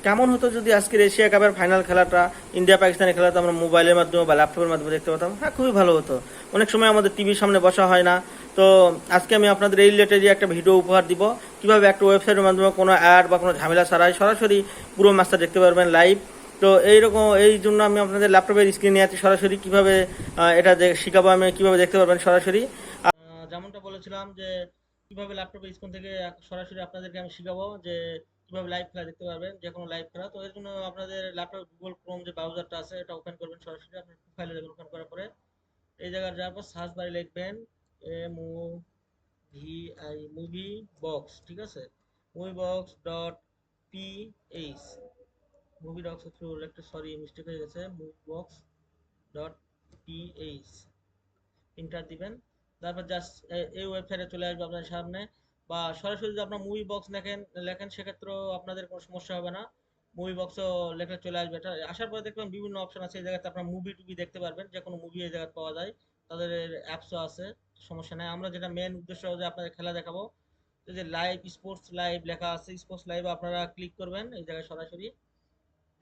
কেমন হতো যদি আজকের এশিয়া কাপের ফাইনাল খেলাটা ইন্ডিয়া পাকিস্তানের খেলাটা আমরা মোবাইলের মাধ্যমে বা ল্যাপটপের মাধ্যমে দেখতে পেতাম? হ্যাঁ, খুবই ভালো হতো। অনেক সময় আমাদের টিভির সামনে বসা হয় না। তো আজকে আমি আপনাদের এই রিলেটেড একটা ভিডিও উপহার দিব, কিভাবে একটা ওয়েবসাইটের মাধ্যমে কোনো অ্যাড বা কোনো ঝামেলা ছাড়াই সরাসরি পুরো ম্যাচটা দেখতে পারবেন লাইভ। তো এইরকম এই জন্য আমি আপনাদের ল্যাপটপের স্ক্রিনে আছি সরাসরি কিভাবে এটা শিখাবো, আমি কিভাবে দেখতে পারবেন সরাসরি। যেমনটা বলেছিলাম যে কিভাবে ল্যাপটপের স্ক্রিন থেকে সরাসরি আপনাদেরকে আমি শিখাবো যে কিভাবে লাইভ খেলা দেখতে পারবেন, যে কোনো লাইভ খেলা। তো এর জন্য আপনাদের ল্যাপটপ গুগল ক্রোম যে ব্রাউজারটা আছে এটা ওপেন করবেন, সরাসরি আপনার প্রোফাইলে যাবেন। ওপেন করার পরে এই জায়গায় যাওয়ার পর সার্চ বারে লিখবেন মুভি বক্স, ঠিক আছে, movie box dot pH, movie box একটু সরি মিস্টেক হয়ে গেছে, movie box dot pH enter দিবেন। তারপর জাস্ট এই ওয়েবসাইটে চলে আসবে আপনার সামনে। বা সরাসরি যদি আপনার মুভি বক্স লেখেন সেক্ষেত্রেও আপনাদের কোনো সমস্যা হবে না, মুভি বক্সও লেখা চলে আসবে। এটা আসার পরে দেখবেন বিভিন্ন অপশন আছে, এই জায়গাতে আপনার মুভি টুভি দেখতে পারবেন, যে কোনো মুভি এই জায়গায় পাওয়া যায়। তাদের অ্যাপসও আছে, সমস্যা নেই। আমরা যেটা মেন উদ্দেশ্য যে আপনাদের খেলা দেখাবো, এই যে লাইভ স্পোর্টস লাইভ লেখা আছে, স্পোর্টস লাইভ আপনারা ক্লিক করবেন এই জায়গায়। সরাসরি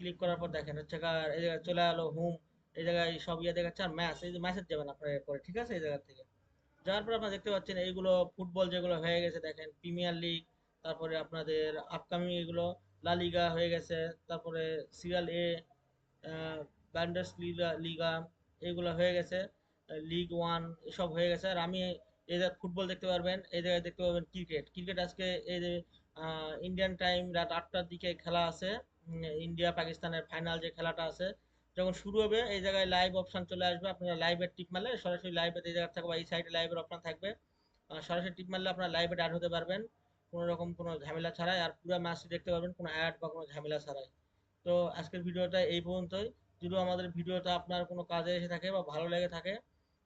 ক্লিক করার পর দেখেন হচ্ছে এই জায়গায় চলে এলো হোম, এই জায়গায় সব ইয়ে দেখাচ্ছে। আর ম্যাচ, এই যে ম্যাসেজ যাবেন আপনার এরপরে, ঠিক আছে। এই জায়গা থেকে যাওয়ার পর আপনারা দেখতে পাচ্ছেন এইগুলো ফুটবল যেগুলো হয়ে গেছে, দেখেন প্রিমিয়ার লিগ, তারপরে আপনাদের আপকামিং এগুলো লা লিগা হয়ে গেছে, তারপরে সিরিয়াল এ, ব্যান্ডার্স লিগা লিগা এগুলো হয়ে গেছে, লিগ ওয়ান এসব হয়ে গেছে। আর আমি এই যে ফুটবল দেখতে পারবেন, এই জায়গায় দেখতে পাবেন ক্রিকেট। ক্রিকেট আজকে এই যে ইন্ডিয়ান টাইম রাত 8টার দিকে খেলা আছে, ইন্ডিয়া পাকিস্তানের ফাইনাল যে খেলাটা আছে, যখন শুরু হবে এই জায়গায় লাইভ অপশন চলে আসবে। আপনারা লাইভের টিপ মারলে সরাসরি লাইভে এই জায়গা থাকবে, এই সাইডে লাইভের অপশন থাকবে। সরাসরি টিপ মারলে আপনারা লাইভে অ্যাড হতে পারবেন কোনো রকম কোনো ঝামেলা ছাড়াই, আর পুরো ম্যাচটি দেখতে পারবেন কোনো অ্যাড বা কোনো ঝামেলা ছাড়াই। তো আজকের ভিডিওটা এই পর্যন্তই। যদি আমাদের ভিডিওটা আপনার কোনো কাজে এসে থাকে বা ভালো লেগে থাকে,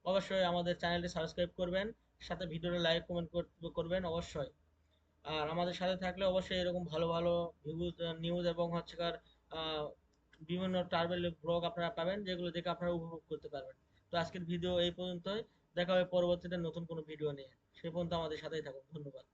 অবশ্যই আমাদের চ্যানেলটি সাবস্ক্রাইব করবেন, সাথে ভিডিওটা লাইক কমেন্ট করবেন অবশ্যই। আর আমাদের সাথে থাকলে অবশ্যই এরকম ভালো ভালো ভিউজ নিউজ এবং হচ্ছে কার বিভিন্ন ট্রাভেল ব্লগ আপনারা পাবেন, যেগুলো দেখে আপনারা উপভোগ করতে পারবেন। তো আজকের ভিডিও এই পর্যন্তই, দেখা হবে পরবর্তীতে নতুন কোনো ভিডিও নিয়ে। সে পর্যন্ত আমাদের সাথেই থাকুন, ধন্যবাদ।